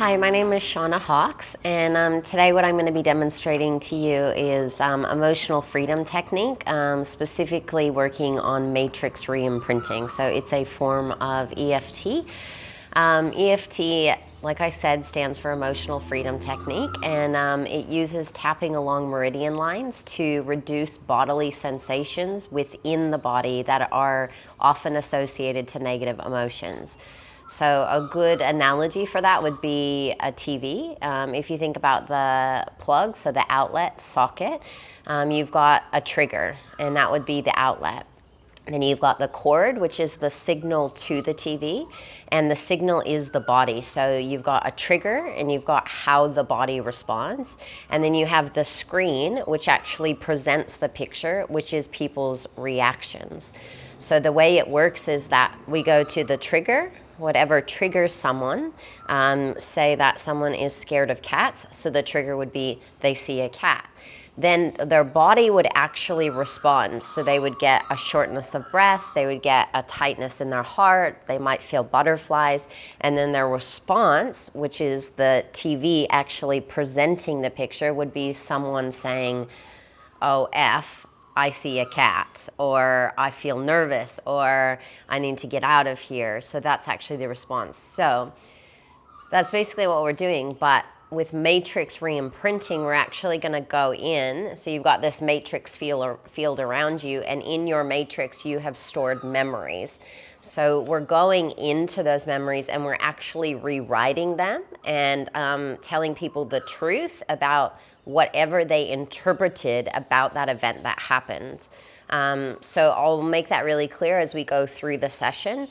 Hi, my name is Shauna Hawkes, and today what I'm going to be demonstrating to you is emotional freedom technique, specifically working on matrix re-imprinting. So it's a form of EFT. EFT, like I said, stands for Emotional Freedom Technique, and it uses tapping along meridian lines to reduce bodily sensations within the body that are often associated to negative emotions. So a good analogy for that would be a TV. If you think about the plug, so the outlet socket, you've got a trigger, and that would be the outlet. Then you've got the cord, which is the signal to the TV, and the signal is the body. So you've got a trigger, and you've got how the body responds. And then you have the screen, which actually presents the picture, which is people's reactions. So the way it works is that we go to the trigger, whatever triggers someone. Say that someone is scared of cats, so the trigger would be they see a cat. Then their body would actually respond. So they would get a shortness of breath, they would get a tightness in their heart, they might feel butterflies, and then their response, which is the TV actually presenting the picture, would be someone saying, "Oh, F, I see a cat," or "I feel nervous," or "I need to get out of here." So that's actually the response. So that's basically what we're doing, but with re-imprinting, we're actually going to go in. So you've got this matrix field around you, and in your matrix you have stored memories. So we're going into those memories and we're actually rewriting them and telling people the truth about whatever they interpreted about that event that happened. So I'll make that really clear as we go through the session.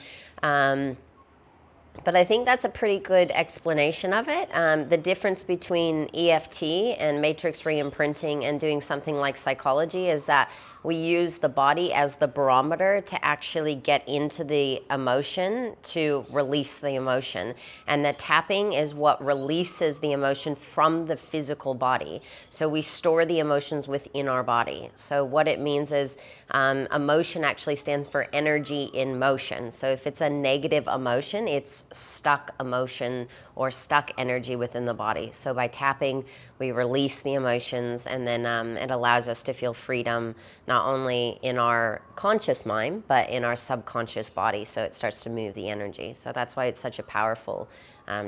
But I think that's a pretty good explanation of it. The difference between EFT and matrix re-imprinting and doing something like psychology is that we use the body as the barometer to actually get into the emotion to release the emotion. And the tapping is what releases the emotion from the physical body. So we store the emotions within our body. So what it means is emotion actually stands for energy in motion. So if it's a negative emotion, it's stuck emotion or stuck energy within the body. So by tapping, we release the emotions, and then it allows us to feel freedom, not only in our conscious mind, but in our subconscious body. So it starts to move the energy. So that's why it's such a powerful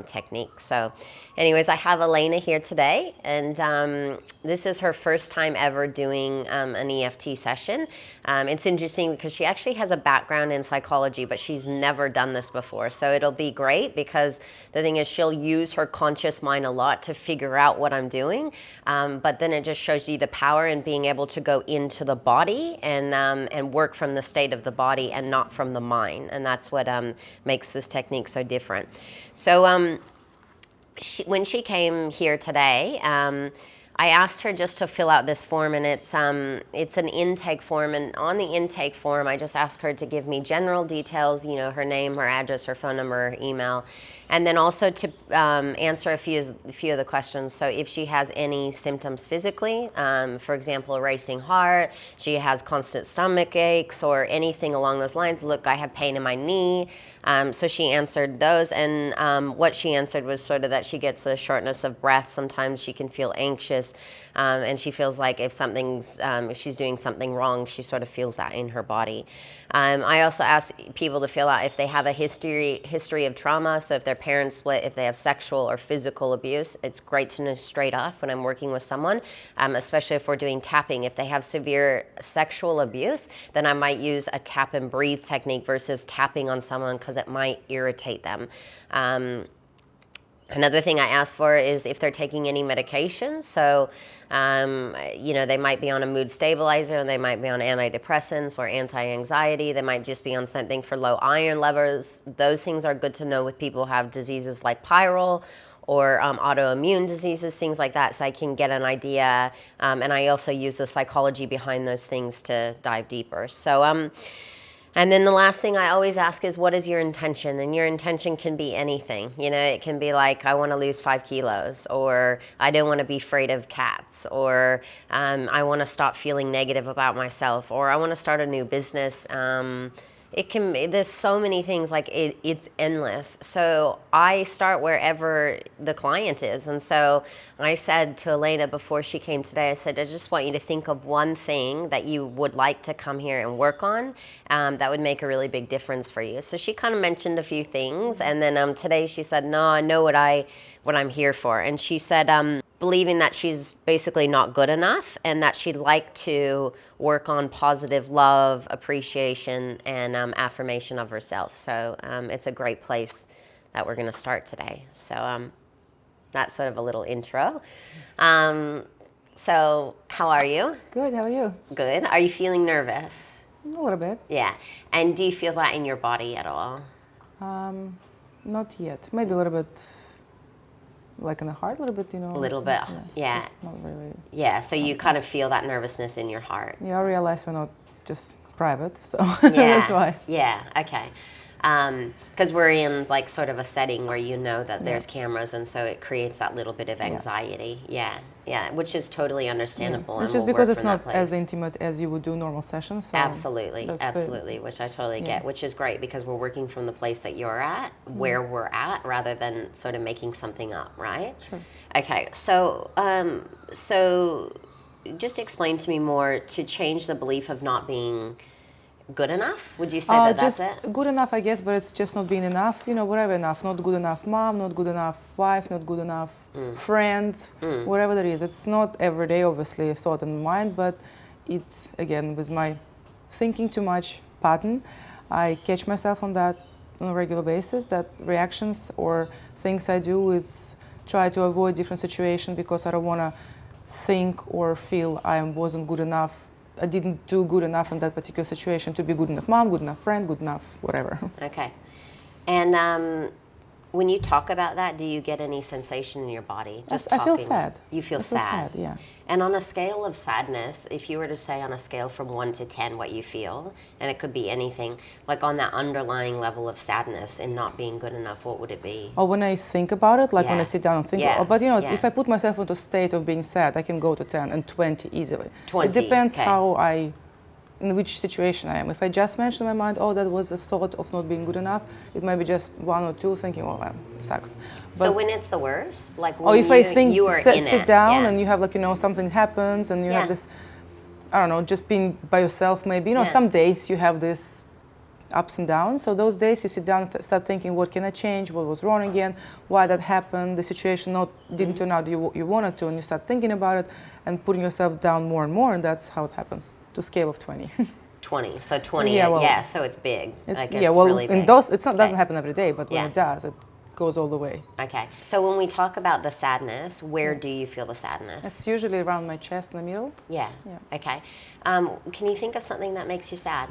technique. So anyways, I have Elena here today, and this is her first time ever doing an EFT session. It's interesting because she actually has a background in psychology, but she's never done this before. So it'll be great because the thing is she'll use her conscious mind a lot to figure out what I'm doing. But then it just shows you the power in being able to go into the body and work from the state of the body and not from the mind. And that's what makes this technique so different. So when she came here today, I asked her just to fill out this form, and it's an intake form. And on the intake form, I just asked her to give me general details, you know, her name, her address, her phone number, her email, and then also to answer a few of the questions. So if she has any symptoms physically, for example, a racing heart, she has constant stomach aches, or anything along those lines. Look, I have pain in my knee. So she answered those, and what she answered was sort of that she gets a shortness of breath. Sometimes she can feel anxious, and she feels like if she's doing something wrong, she sort of feels that in her body. I also ask people to fill out if they have a history of trauma. So if their parents split, if they have sexual or physical abuse, it's great to know straight off when I'm working with someone, especially if we're doing tapping. If they have severe sexual abuse, then I might use a tap and breathe technique versus tapping on someone because it might irritate them. Another thing I ask for is if they're taking any medications. So, you know, they might be on a mood stabilizer, and they might be on antidepressants or anti-anxiety. They might just be on something for low iron levels. Those things are good to know with people who have diseases like pyrrole or autoimmune diseases, things like that, so I can get an idea. And I also use the psychology behind those things to dive deeper. So, and then the last thing I always ask is, what is your intention? And your intention can be anything. You know, it can be like, I want to lose 5 kilos, or I don't want to be afraid of cats, or I want to stop feeling negative about myself, or I want to start a new business. There's so many things, like it's endless. So I start wherever the client is. And so I said to Elena before she came today, I said, I just want you to think of one thing that you would like to come here and work on that would make a really big difference for you. So she kind of mentioned a few things. And then today she said, no, I know what I'm here for. And she said, believing that she's basically not good enough and that she'd like to work on positive love, appreciation, and affirmation of herself. So it's a great place that we're going to start today. So that's sort of a little intro. So how are you? Good, how are you? Good. Are you feeling nervous? A little bit. Yeah. And do you feel that in your body at all? Not yet. Maybe a little bit, like in the heart, a little bit, A little bit, yeah. Just not really. Yeah, so you kind of feel that nervousness in your heart. Yeah, I realize we're not just private, so Yeah. that's why. Yeah, okay. Because we're in like sort of a setting where you know that there's cameras, and so it creates that little bit of anxiety. Yeah, which is totally understandable. It's and just we'll because work it's from that not as place. intimate as you would do normal sessions. So Absolutely, which I totally get, which is great because we're working from the place that you're at, where we're at, rather than sort of making something up, right? Sure. Okay, so just explain to me more to change the belief of not being good enough. Would you say that's it? Good enough, I guess, but it's just not being enough. Whatever enough. Not good enough mom, not good enough wife, not good enough friend, whatever that is. It's not every day, obviously, a thought in my mind, but it's, again, with my thinking too much pattern, I catch myself on that on a regular basis, that reactions or things I do is try to avoid different situations because I don't want to think or feel I wasn't good enough. I didn't do good enough in that particular situation to be good enough mom, good enough friend, good enough whatever. Okay. And when you talk about that, do you get any sensation in your body? I feel sad. You feel I sad? Yeah. And on a scale of sadness, if you were to say on a scale from 1 to 10 what you feel, and it could be anything, like on that underlying level of sadness and not being good enough, what would it be? Or when I think about it, like when I sit down and think but if I put myself into a state of being sad, I can go to 10 and 20 easily. 20, it depends in which situation I am. If I just mention in my mind, oh, that was a thought of not being good enough, it might be just 1 or 2 thinking, oh, that sucks. But so when it's the worst, like when if I think, you are in it, sit down and you have something happens and you have this, I don't know, just being by yourself maybe. Some days you have this ups and downs. So those days you sit down and start thinking, what can I change? What was wrong again? Why that happened? The situation didn't turn out you wanted to, and you start thinking about it and putting yourself down more and more, and that's how it happens. To scale of 20. 20. So 20. So it's big. Really big. Doesn't happen every day, but when it does, it goes all the way. Okay. So when we talk about the sadness, where do you feel the sadness? It's usually around my chest in the middle. Yeah. Okay. Can you think of something that makes you sad?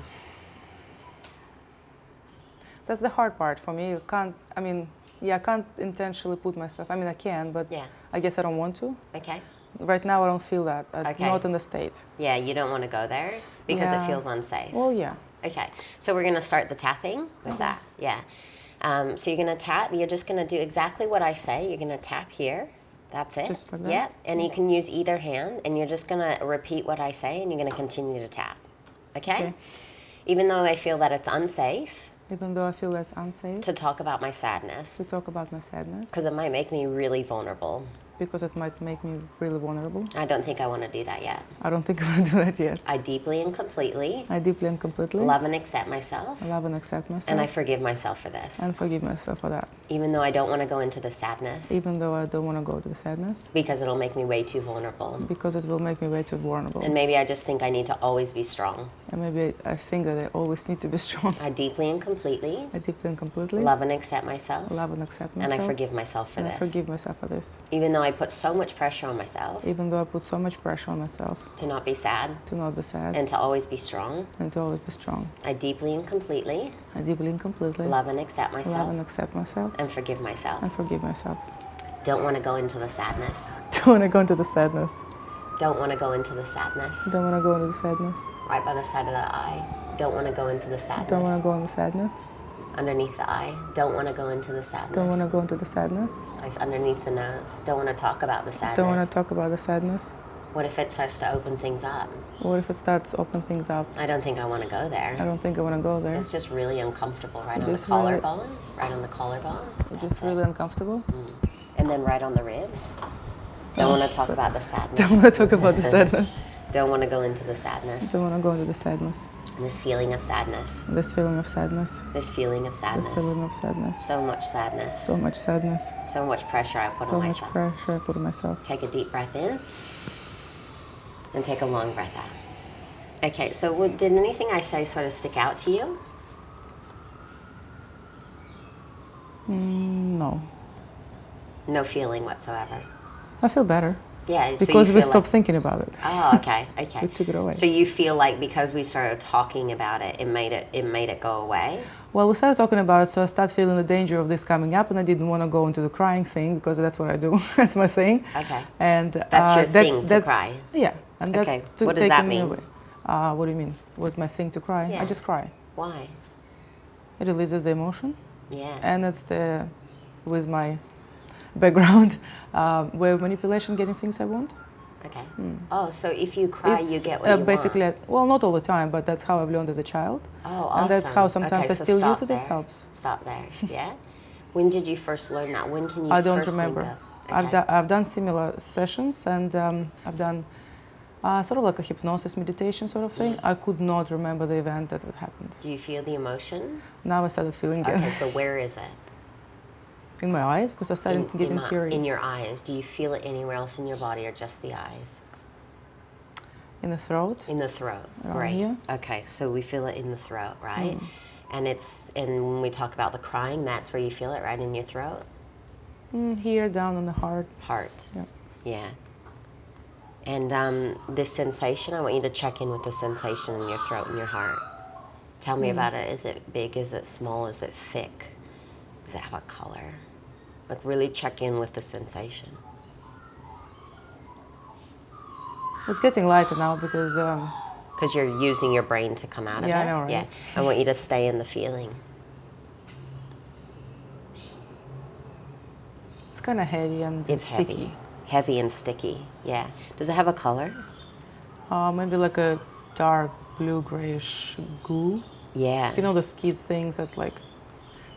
That's the hard part for me. I can't intentionally put myself. I can, but I guess I don't want to. Okay. Right now, I don't feel that. I'm not in the state. Yeah, you don't want to go there because it feels unsafe. Well, yeah. Okay, so we're going to start the tapping with that. Yeah. So you're going to tap. You're just going to do exactly what I say. You're going to tap here. That's it. Just like that? Yeah, and you can use either hand, and you're just going to repeat what I say, and you're going to continue to tap. Okay? Even though I feel that it's unsafe. Even though I feel that's unsafe. To talk about my sadness. To talk about my sadness. Because it might make me really vulnerable. Because it might make me really vulnerable. I don't think I want to do that yet. I don't think I want to do that yet. I deeply and completely. Love and accept myself. Love and accept myself. And I forgive myself for this. And forgive myself for that. Even though I don't want to go into the sadness. Even though I don't want to go to the sadness. Because it'll make me way too vulnerable. Because it will make me way too vulnerable. And maybe I just think I need to always be strong. And maybe I think that I always need to be strong. I deeply and completely. Love and accept myself. And I forgive myself for this. I forgive myself for this. Even though I put so much pressure on myself. Even though I put so much pressure on myself. To not be sad. And to always be strong. I deeply and completely. Love and accept myself. And forgive myself. Don't want to go into the sadness. Don't want to go into the sadness. Don't want to go into the sadness. Don't want to go into the sadness. Right by the side of the eye. Don't want to go into the sadness. Don't want to go into the sadness. Underneath the eye. Don't want to go into the sadness. Don't want to go into the sadness. Underneath the nose. Don't want to talk about the sadness. Don't want to talk about the sadness. What if it starts to open things up? What if it starts to open things up? I don't think I want to go there. I don't think I want to go there. It's just really uncomfortable, right on the Just really- collarbone, right on the collarbone. Just really uncomfortable. And then right on the ribs. Don't want to talk about the sadness. Don't want to talk about the sadness. Don't want to go into the sadness. Don't want to go into the sadness. This feeling of sadness. This feeling of sadness. This feeling of This sadness. feeling of sadness. So much sadness. So much sadness. So much pressure I put So on much myself. pressure I put on myself. Take a deep breath in and take a long breath out. Okay, so did anything I say sort of stick out to you? No. No feeling whatsoever. I feel better. Yeah, so Because you we feel stopped thinking about it. Oh, okay, okay. We took it away. So you feel like because we started talking about it, it made it go away? Well, we started talking about it, so I started feeling the danger of this coming up, and I didn't want to go into the crying thing because that's what I do. That's my thing. Okay. And That's your thing to cry? Yeah, and that's Okay, to what does take that me mean? away. What do you mean? What's my thing to cry? Yeah. I just cry. Why? It releases the emotion, Yeah. and it's with my background way of manipulation, getting things I want. Okay. Oh, so if you cry, you get what you basically, want. well, not all the time, but that's how I've learned as a child. Oh, awesome. And that's how sometimes Okay, I so still stop use it. there. It helps. Stop there. Yeah. When did you first learn that? When can you? I don't first remember. Think of? Okay. I've done similar sessions, and I've done sort of like a hypnosis meditation sort of thing. I could not remember the event that happened. Do you feel the emotion? Now I started feeling it Okay, so where is it? in my eyes because I started getting teary. In your eyes. Do you feel it anywhere else in your body or just the eyes? In the throat. In the throat. Around Great. here. Okay, so we feel it in the throat, right? And when we talk about the crying, that's where you feel it, right in your throat? Here, down on the heart. Heart. Yeah. Yeah. And this sensation, I want you to check in with the sensation in your throat and your heart. Tell me about it. Is it big? Is it small? Is it thick? Does it have a color? Like really check in with the sensation. It's getting lighter now because Because you're using your brain to come out of it. Yeah, I know, right? Yeah. I want you to stay in the feeling. it's kind of heavy and It's sticky. heavy. Heavy and sticky. Yeah. Does it have a color? Maybe like a dark blue grayish goo. Yeah. You know those kids things that like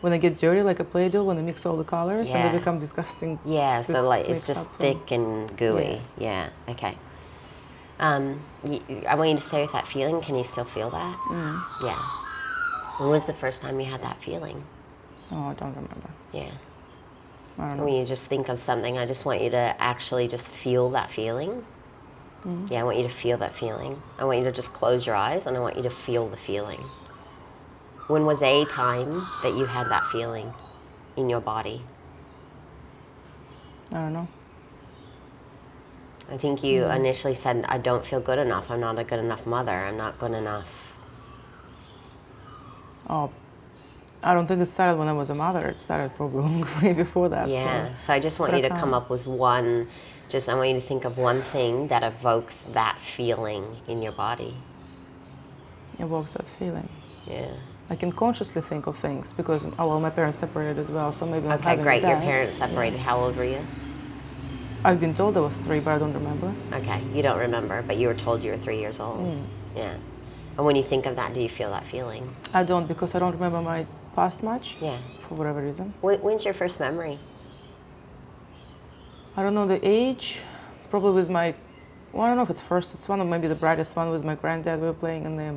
when they get dirty like a Play-Doh when they mix all the colors and Yeah. they become disgusting. Yeah, so this like it's mixed just up thing. thick and gooey. Yeah. Okay. I want you to stay with that feeling. Can you still feel that? Yeah. When was the first time you had that feeling? Oh, I don't remember. Yeah. I don't know. When you just think of something, I just want you to actually just feel that feeling. Yeah, I want you to feel that feeling. I want you to just close your eyes and I want you to feel the feeling. When was a time that you had that feeling in your body? I don't know. I think you initially said, I don't feel good enough. I'm not a good enough mother. I'm not good enough. Oh, I don't think it started when I was a mother. It started probably long way before that. Yeah, so I just want but you I to come can't. up with one, I want you to think of one thing that evokes that feeling in your body. It evokes that feeling. Yeah. I can consciously think of things because, my parents separated as well, so maybe not Okay, having a great. Your dad. parents separated. How old were you? I've been told I was 3, but I don't remember. Okay, you don't remember, but you were told you were 3 years old. Yeah. And when you think of that, do you feel that feeling? I don't because I don't remember my past much. Yeah. For whatever reason. When's your first memory? I don't know the age. Probably with my, I don't know if it's first. It's one of maybe the brightest one with my granddad. We were playing in the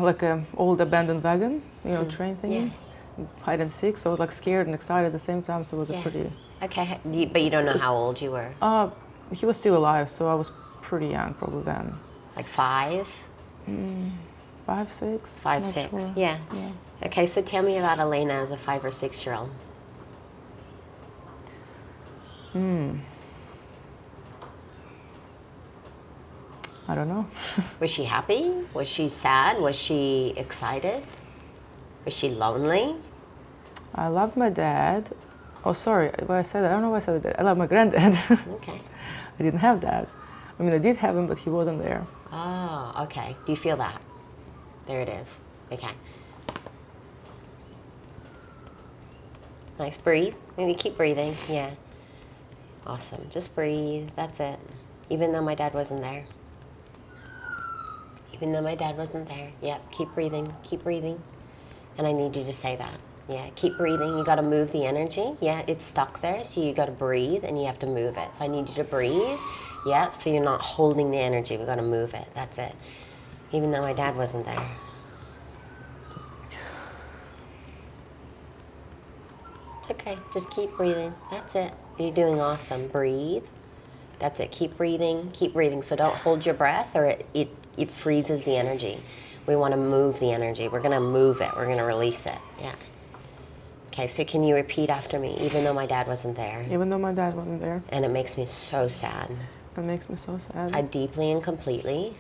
like a old abandoned wagon, train thingy. Hide and seek. So I was like scared and excited at the same time. So it was a pretty. Okay, but you don't know how old you were? He was still alive, so I was pretty young probably then. Like 5? 5, 6. 5, not 6. sure. Yeah. Okay, so tell me about Elena as a 5 or 6-year-old. I don't know. Was she happy? Was she sad? Was she excited? Was she lonely? I loved my dad. Oh, sorry, why I said that. I don't know why I said that. I love my granddad. Okay. I didn't have that. I mean, I did have him, but he wasn't there. Oh, okay. Do you feel that? There it is. Okay. Nice. Breathe. Maybe keep breathing. Yeah. Awesome. Just breathe. That's it. Even though my dad wasn't there. Even though my dad wasn't there. Yep. Keep breathing. Keep breathing. And I need you to say that. Yeah. Keep breathing. You got to move the energy. Yeah. It's stuck there. So you got to breathe and you have to move it. So I need you to breathe. Yep. So you're not holding the energy. We got to move it. That's it. Even though my dad wasn't there. It's okay. Just keep breathing. That's it. You're doing awesome. Breathe. That's it. Keep breathing. Keep breathing. So don't hold your breath or it freezes the energy. We want to move the energy. We're going to move it. We're going to release it. Yeah. Okay, so can you repeat after me? Even though my dad wasn't there. Even though my dad wasn't there. And it makes me so sad. It makes me so sad. I deeply and completely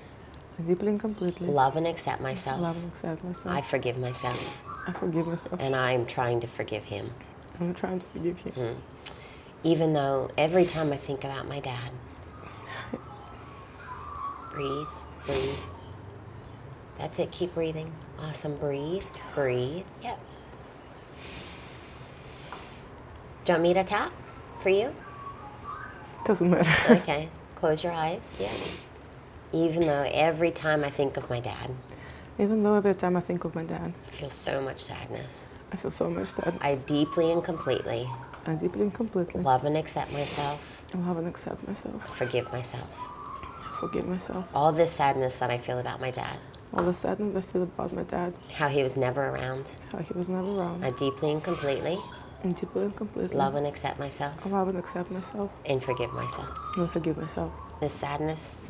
love and accept myself. Love and accept myself. I forgive myself. I forgive myself. And I'm trying to forgive him. I'm trying to forgive him. Even though every time I think about my dad, breathe, breathe. That's it, keep breathing. Awesome, breathe, breathe. Yep. Do you want me to tap for you? Doesn't matter. Okay, close your eyes, yeah. Even though every time I think of my dad, Even though every time I think of my dad, I feel so much sadness. I feel so much sadness. I deeply and completely love and accept myself. and accept myself. Forgive myself. Forgive myself. All this sadness that I feel about my dad. All the sadness I feel about my dad. How he was never around. How he was never around. I deeply and completely love and accept myself. love and accept myself. And forgive myself. And forgive myself. This sadness.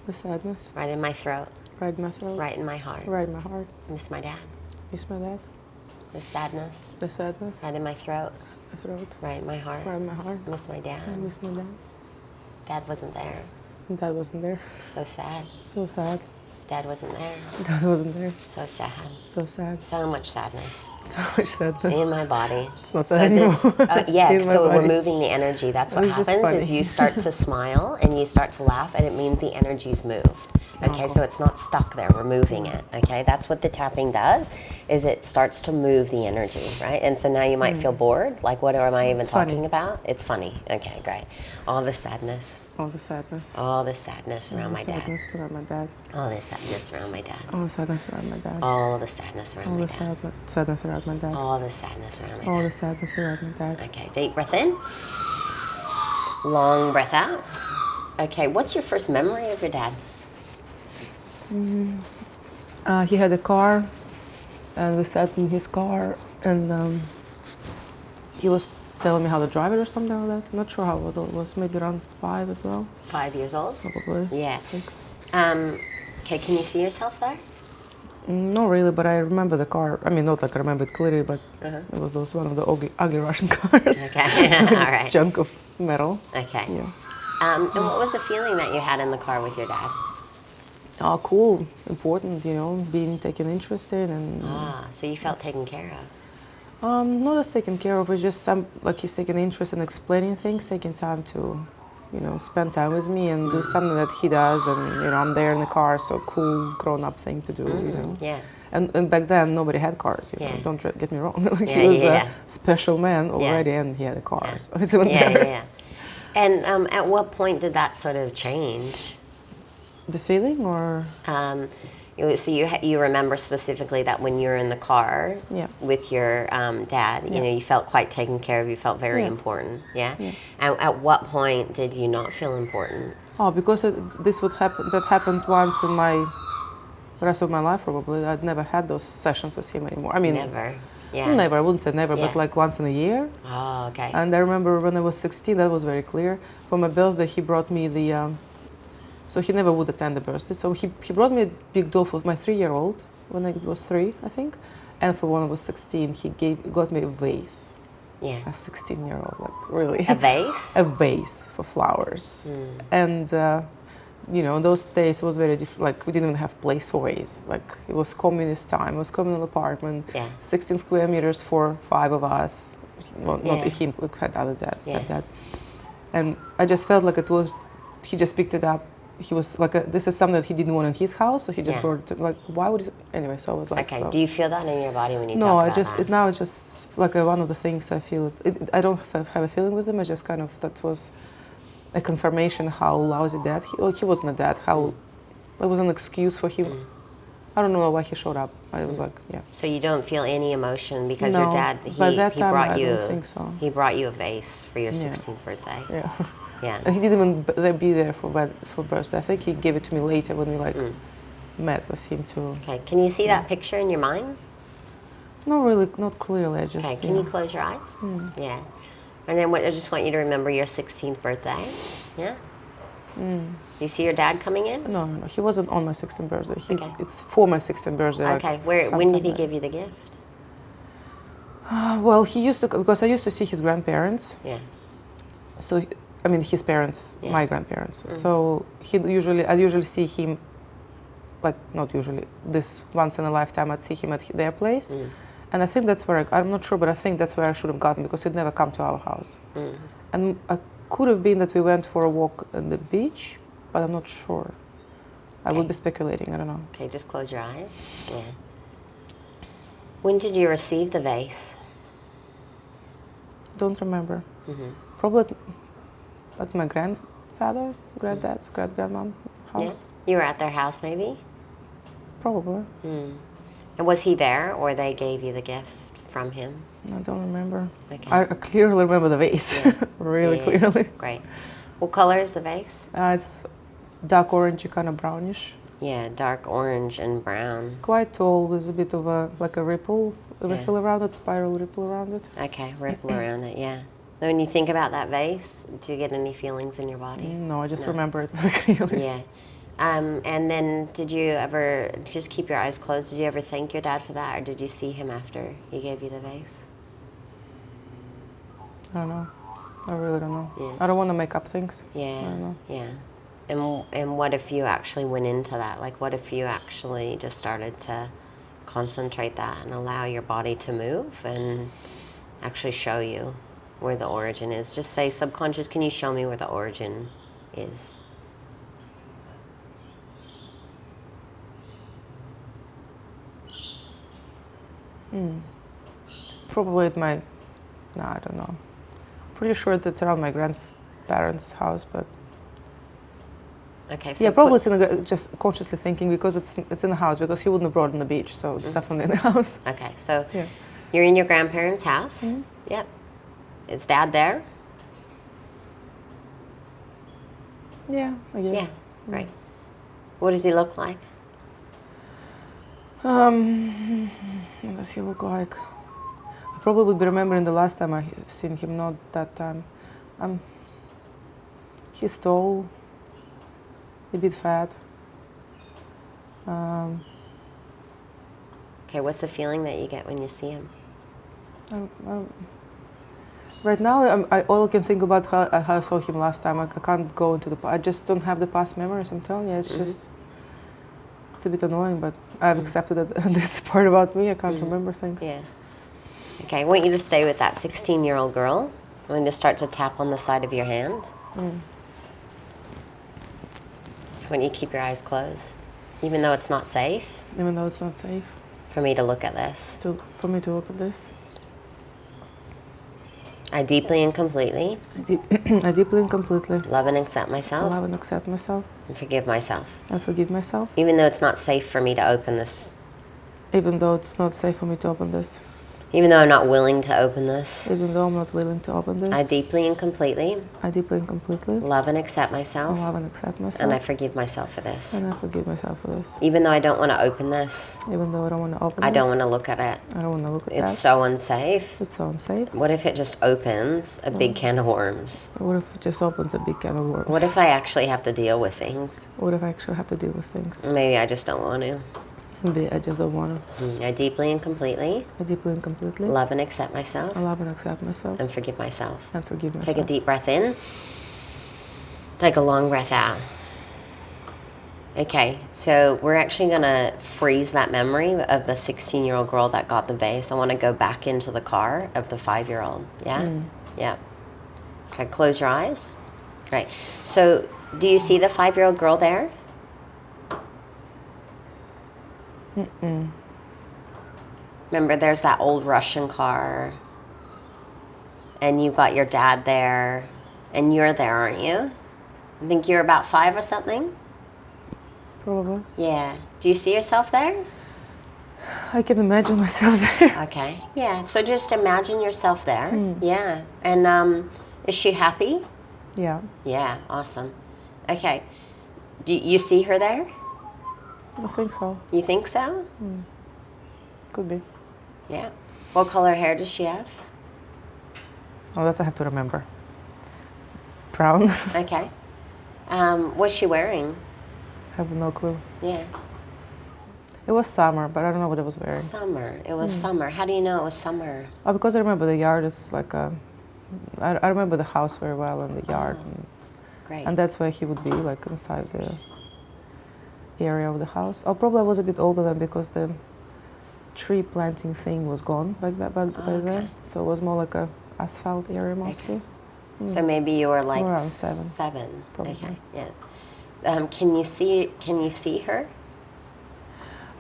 The sadness. Right in my throat. Right in my throat. Right in my heart. Right in my heart. I miss my dad. Miss my dad. The sadness. The sadness. Right in my throat. My throat. Right in my heart. Right in my heart. I miss my dad. I miss my dad. Dad wasn't there. Dad wasn't there. So sad. So sad. Dad wasn't there. Dad wasn't there. So sad. So sad. So much sadness. So much sadness. In my body. It's not sad anymore. Yeah, In my so we're body. moving the energy. That's what It's just happens is funny. you start to smile and you start to laugh and it means the energy's moved. Okay, so it's not stuck there. We're moving it. Okay, that's what the tapping does, is it starts to move the energy, right? And so now you might feel bored. Like, what am I even talking funny. about? It's funny. Okay, great. All the sadness. All the sadness. All the sadness around my dad. Sadness around my dad. All the sadness around my dad. All the sadness around my dad. All the sadness around All my the dad. sadness around my dad. All the sadness around my All dad. the sadness around my dad. Okay, deep breath in. Long breath out. Okay, what's your first memory of your dad? He had a car, and we sat in his car, and he was telling me how to drive it or something like that. I'm not sure how old it was, maybe around 5 as well, 5 years old? probably. Yeah. 6. Okay, can you see yourself there? Not really, but I remember the car. I mean, not like I remember it clearly, but it was one of the ugly Russian cars. Okay, all right. Chunk of metal. Okay. Yeah. And what was the feeling that you had in the car with your dad? Oh, cool, important, being taken interest in, and So you felt taken care of. not just taken care of, it's just like he's taking interest in explaining things, taking time to, spend time with me and do something that he does, and I'm there in the car, so cool, grown-up thing to do, Yeah. And back then nobody had cars, Yeah. Don't get me wrong. Like, Yeah, he was yeah. a special man already, and he had a car, so it's Yeah, even better. yeah. And at what point did that sort of change? The feeling, or So you remember specifically that when you're in the car Yeah. with your dad, Yeah. you felt quite taken care of. You felt very Yeah. important. Yeah. Yeah. And at what point did you not feel important? Oh, because that happened once in the rest of my life, probably. I'd never had those sessions with him anymore. I mean, Never. Yeah. never, I wouldn't say never, but Yeah. like once in a year. Oh, okay. And I remember when I was 16, that was very clear. For my birthday, he brought me so he never would attend the birthday. So he brought me a big doll for my 3-year-old when I was 3, I think. And for when I was 16, he got me a vase. Yeah. A 16-year-old, like really. A vase? A vase for flowers. And, those days it was very different. Like, we didn't even have place for vase. Like, it was communist time. It was communal apartment. Yeah. 16 square meters for 5 of us. Not Yeah. him, we had other dads, Yeah. stepdad. And I just felt like he just picked it up he was like, this is something that he didn't want in his house, so he just Yeah. brought it to, like, why would he, anyway, so I was like, Okay. so. Do you feel that in your body when you No, talk I about just, that? now it's just like one of the things I feel, I don't have a feeling with him, I just kind of, that was a confirmation how lousy dad, he wasn't a dad, how, it was an excuse for him. I don't know why he showed up. I was like, yeah. So you don't feel any emotion because your No, dad, by that he time, brought I you, don't think so. he brought you a vase for your Yeah. 16th birthday. Yeah. Yeah. And he didn't even be there for birthday. I think he gave it to me later when we like met with him too. Okay. Can you see that picture in your mind? No, really, not clearly. I just. Okay. Can you close your eyes? Yeah. And then I just want you to remember your 16th birthday. Yeah. You see your dad coming in? No, he wasn't on my 16th birthday. Okay. It's for my 16th birthday. like, Okay. When did sometime he like- give you the gift? Well, he used to, because I used to see his grandparents. Yeah. So, I mean, his parents, Yeah. my grandparents. So I usually see him, like not usually, this once in a lifetime I'd see him at their place. And I think that's where, I'm not sure, but I think that's where I should have gotten because he'd never come to our house. And I could have been that we went for a walk on the beach, but I'm not sure. I would Okay. be speculating, I don't know. Okay. Just close your eyes. Yeah. When did you receive the vase? Don't remember. Probably at my granddad's, great-grandmom house. Yeah. You were at their house, maybe. Probably. And was he there, or they gave you the gift from him? I don't remember. Okay. I clearly remember the vase, Yeah. really Yeah. clearly. Great. What color is the vase? It's dark orange, kind of brownish. Yeah, dark orange and brown. Quite tall with a bit of a ripple around it, spiral ripple around it. Okay, ripple around it, yeah. When you think about that vase, do you get any feelings in your body? No, I just No. remember it very clearly. Yeah. And then did you ever, just keep your eyes closed, did you ever thank your dad for that, or did you see him after he gave you the vase? I don't know. I really don't know. Yeah. I don't want to make up things. Yeah, I don't know. yeah. And what if you actually went into that? Like, what if you actually just started to concentrate that and allow your body to move and actually show you where the origin is? Just say, subconscious, can you show me where the origin is? Probably at my, no, I don't know. Pretty sure that's around my grandparents' house, but Okay, so yeah, probably it's in the, just consciously thinking because it's in the house because he wouldn't have brought it on the beach, so it's definitely in the house. Okay, so Yeah. you're in your grandparents' house. Yep. Is Dad there? Yeah, I guess. Yeah. Right. What does he look like? What does he look like? I probably would be remembering the last time I seen him, not that time. He's tall, a bit fat. Okay, what's the feeling that you get when you see him? Right now, all I can think about how I saw him last time. I can't go into I just don't have the past memories. I'm telling you, it's just, it's a bit annoying, but I've accepted that this part about me. I can't remember things. Yeah. Okay, I want you to stay with that 16-year-old girl. I'm going to start to tap on the side of your hand. I want you to keep your eyes closed, even though it's not safe Even though it's not safe for me to look at this. for me to look at this. I deeply and completely I deeply and completely love and accept myself love and accept myself. and forgive myself, I forgive myself, even though it's not safe for me to open this, even though it's not safe for me to open this. even though I'm not willing to open this. Even though I'm not willing to open this. I deeply and completely I deeply and completely love and accept I myself, love and accept myself. and I forgive myself for this. And I forgive myself for this. Even though I don't want to open this, Even though I don't want to open I this. don't want to look at it. I don't want to look at It's that. so unsafe. It's so unsafe. What if it just opens a big can of worms? What if it just opens a big can of worms? What if I actually have to deal with things? What if I actually have to deal with things? Maybe I just don't want to. Maybe I just don't want to. I deeply and completely I deeply and completely love and accept myself I love and accept myself and forgive myself. and forgive myself. Take a deep breath in. Take a long breath out. Okay, so we're actually going to freeze that memory of the 16-year-old girl that got the vase. I want to go back into the car of the 5-year-old. Yeah? Yeah. Okay, close your eyes. Right. So Do you see the 5-year-old girl there? Remember, there's that old Russian car, and you've got your dad there, and you're there, aren't you? I think you're about 5 or something? Probably. Yeah. Do you see yourself there? I can imagine myself there. Okay. Yeah. So just imagine yourself there. Yeah. And is she happy? Yeah, Yeah. Awesome. Okay. Do you see her there? I think so. You think so? Could be. Yeah. What color hair does she have? Oh, that's I have to remember. Brown. Okay. What's she wearing? Have no clue. Yeah. It was summer, but I don't know what it was wearing. Summer. It was summer. How do you know it was summer? Oh, because I remember the yard is like a. I remember the house very well and the yard, Great. and that's where he would be, like inside the area of the house. Oh, probably I was a bit older then because the tree planting thing was gone by then, so it was more like a asphalt area mostly. So maybe you were like Around 7. 7. Probably. Okay. Yeah. Can you see her?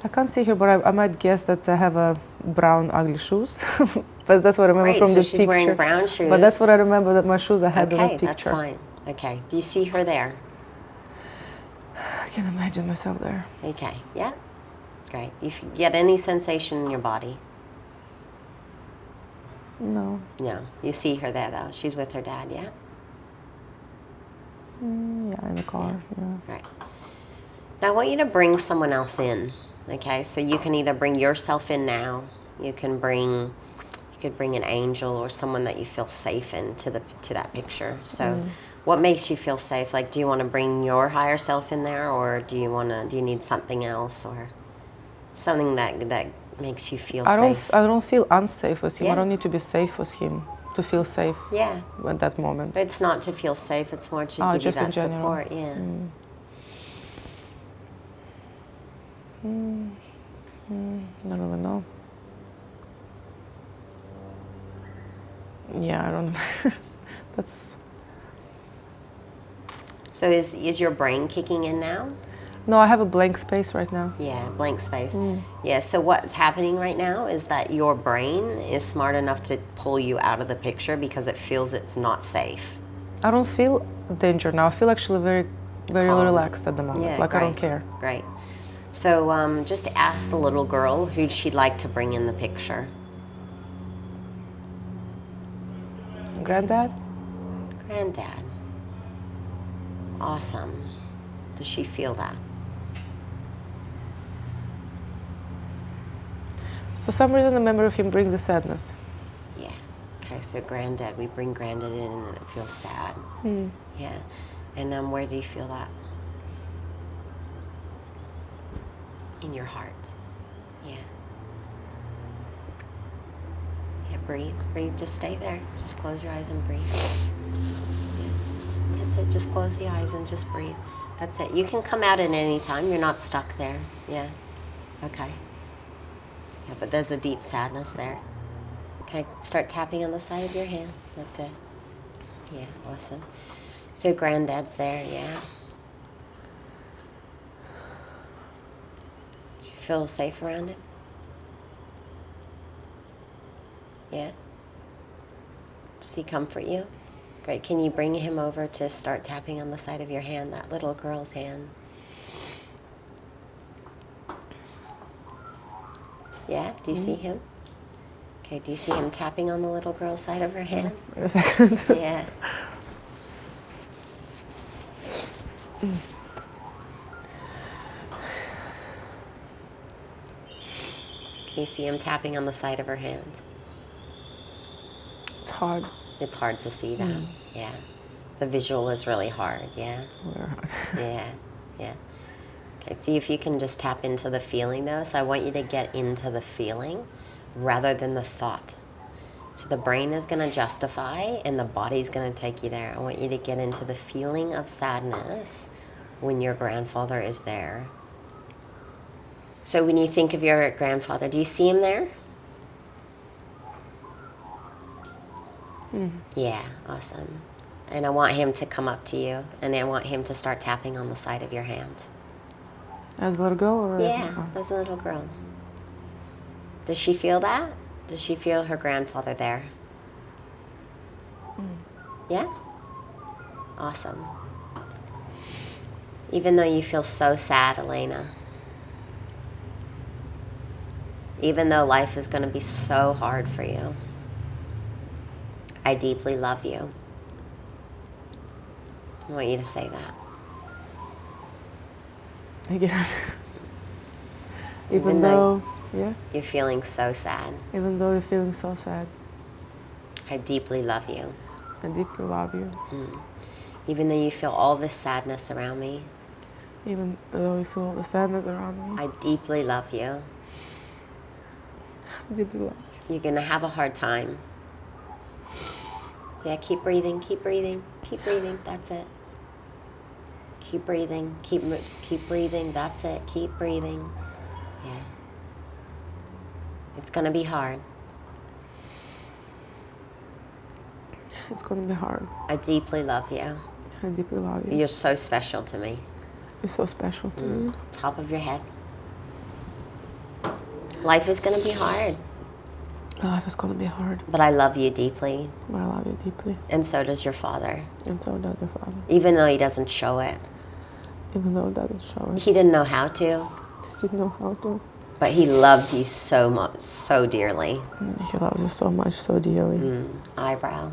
I can't see her, but I might guess that I have a brown ugly shoes. But that's what I remember Great. from So the she's picture. wearing brown shoes. But that's what I remember, that my shoes I had in the Okay, picture. that's fine. Okay. Do you see her there? I can imagine myself there. Okay. Yeah. Great. You get any sensation in your body? No. No. You see her there though. She's with her dad. Yeah. Yeah, in the car. Yeah. Right. Now I want you to bring someone else in. Okay. So you can either bring yourself in now. You could bring an angel or someone that you feel safe in to that picture. So, what makes you feel safe? Like, do you want to bring your higher self in there, or do you need something else, or something that makes you feel safe? I don't feel unsafe with him. Yeah. I don't need to be safe with him to feel safe. Yeah. At that moment. It's not to feel safe. It's more to give you just that in general. support. Yeah. I don't even know. Yeah, I don't know. That's. So is your brain kicking in now? No, I have a blank space right now. Yeah, blank space. Yeah, so what's happening right now is that your brain is smart enough to pull you out of the picture because it feels it's not safe. I don't feel danger now. I feel actually very, very Calm. relaxed at the moment. Yeah, like I don't great, care. Great. So just ask the little girl who she'd like to bring in the picture. Granddad? Granddad. Awesome. Does she feel that? For some reason, the memory of him brings the sadness. Yeah. Okay, so Granddad, we bring Granddad in and it feels sad. Yeah. And where do you feel that? In your heart. Yeah. Yeah, breathe. Breathe. Just stay there. Just close your eyes and breathe. Yeah. That's it. Just close the eyes and just breathe. That's it. You can come out at any time. You're not stuck there. Yeah. Okay. Yeah, but there's a deep sadness there. Okay, start tapping on the side of your hand. That's it. Yeah, awesome. So Granddad's there, yeah. Do you feel safe around it? Yeah? Does he comfort you? Great. Can you bring him over to start tapping on the side of your hand, that little girl's hand? Yeah? Do you see him? Okay, do you see him tapping on the little girl's side of her hand? Wait a second. Yeah. Can you see him tapping on the side of her hand? It's hard. It's hard to see that. Yeah. The visual is really hard, yeah? Very hard. Yeah, yeah. Okay, see if you can just tap into the feeling though. So I want you to get into the feeling rather than the thought. So the brain is going to justify and the body's going to take you there. I want you to get into the feeling of sadness when your grandfather is there. So when you think of your grandfather, do you see him there? Yeah, awesome. And I want him to come up to you, and I want him to start tapping on the side of your hand. As a little girl or as Yeah, a as a little girl. Does she feel that? Does she feel her grandfather there? Yeah? Awesome. Even though you feel so sad, Elena, even though life is going to be so hard for you, I deeply love you. I want you to say that. again. Even Even though, yeah, You're feeling so sad. even though you're feeling so sad, I deeply love you. I deeply love you. Even though you feel all this sadness around me, Even though you feel all the sadness around me, I deeply love you. I deeply love you. You're going to have a hard time. Yeah, keep breathing, keep breathing, keep breathing. That's it. Keep breathing, keep breathing. That's it. Keep breathing. Yeah. It's going to be hard. It's gonna be hard. I deeply love you. I deeply love you. You're so special to me. You're so special to me. Top of your head. Life is going to be hard, Life is gonna be hard, but I love you deeply, but I love you deeply, and so does your father, and so does your father. even though he doesn't show it. Even though it doesn't show it, He didn't know how to, he didn't know how to. but he loves you so much, so dearly. He loves you so much, so dearly. Eyebrow.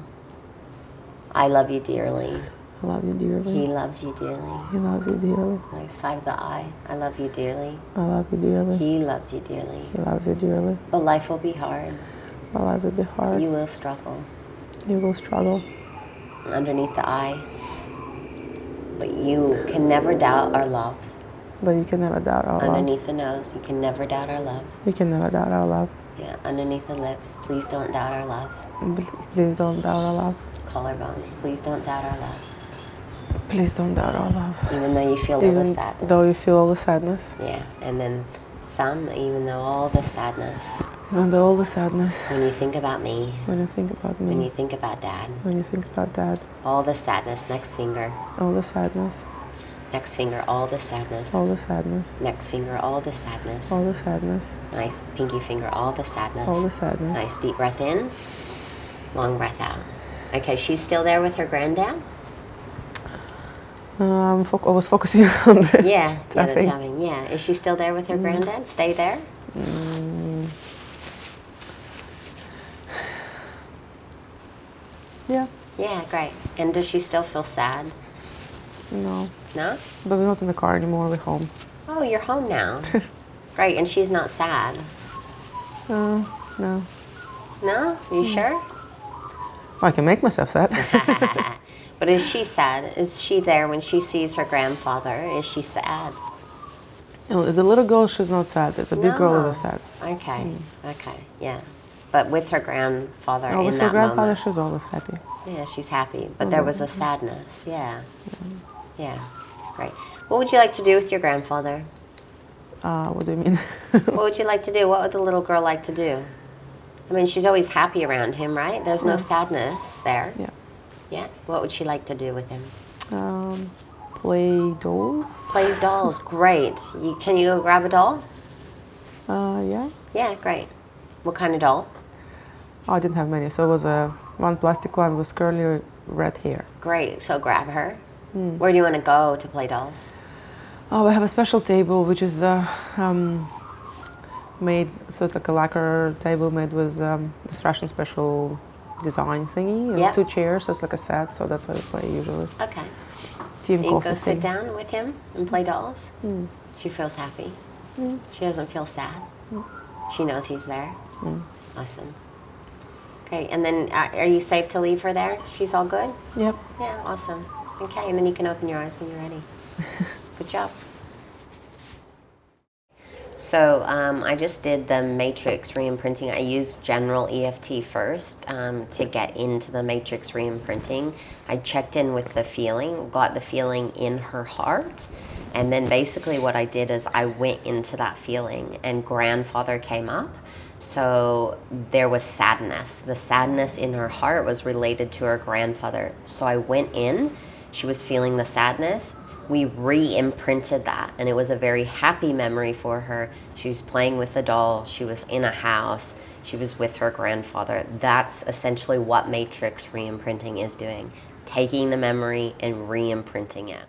I love you dearly. I love you dearly. He loves you dearly. He loves you dearly. Like side of the eye. I love you dearly. I love you dearly. He loves you dearly. He loves you dearly. But life will be hard. My life will be hard. You will struggle You will struggle. underneath the eye. But you can never doubt our love. But you can never doubt our love. Underneath the nose, you can never doubt our love. You can never doubt our love. Yeah, underneath the lips, please don't doubt our love. Please don't doubt our love. Collarbones, please don't doubt our love. Please don't doubt our love. Even though you feel all the Even sadness. though you feel all the sadness. Yeah, and then thumb, even though all the sadness. Even though all the sadness. When you think about me, When you think about me. when you think about Dad, When you think about Dad. all the sadness, next finger, All the sadness. next finger, all the sadness, All the sadness. next finger, all the sadness, All the sadness. nice pinky finger, all the sadness, All the sadness. nice deep breath in, long breath out. Okay, she's still there with her granddad? I was focusing on the Yeah, the other tapping. tapping, yeah. Is she still there with her granddad? Stay there? Yeah. Yeah, great. And does she still feel sad? No. No? But we're not in the car anymore, we're home. Oh, you're home now. Great, and she's not sad? No. No? You sure? I can make myself sad. But is she sad? Is she there when she sees her grandfather? Is she sad? No, as a little girl, she's not sad. As a big girl, No. is sad. Okay, okay, yeah. But with her grandfather No, in with her that grandfather, moment. she's always happy. Yeah, she's happy. But there was a sadness, yeah. Yeah, great. What would you like to do with your grandfather? What do you mean? What would you like to do? What would the little girl like to do? I mean, she's always happy around him, right? There's no sadness there. Yeah. Yeah. What would she like to do with him? Play dolls. Plays dolls. Great. Can you go grab a doll? Yeah. Yeah, great. What kind of doll? Oh, I didn't have many. So it was one plastic one with curly red hair. Great. So grab her. Where do you want to go to play dolls? Oh, we have a special table which is made, so it's like a lacquer table made with this Russian special design thingy. And Yeah. 2 chairs, so it's like a set, so that's what we play usually. Okay. Team You coffee go sit thing. down with him and play dolls? She feels happy. She doesn't feel sad. She knows he's there. Awesome. Great. And then are you safe to leave her there? She's all good? Yep. Yeah, awesome. Okay, and then you can open your eyes when you're ready. Good job. So I just did the matrix re-imprinting. I used general EFT first to get into the matrix re-imprinting. I checked in with the feeling, got the feeling in her heart, And then basically what I did is I went into that feeling, and grandfather came up. So there was sadness. The sadness in her heart was related to her grandfather. So I went in, she was feeling the sadness. We re-imprinted that, and it was a very happy memory for her. She was playing with the doll. She was in a house. She was with her grandfather. That's essentially what matrix re-imprinting is doing, taking the memory and re-imprinting it.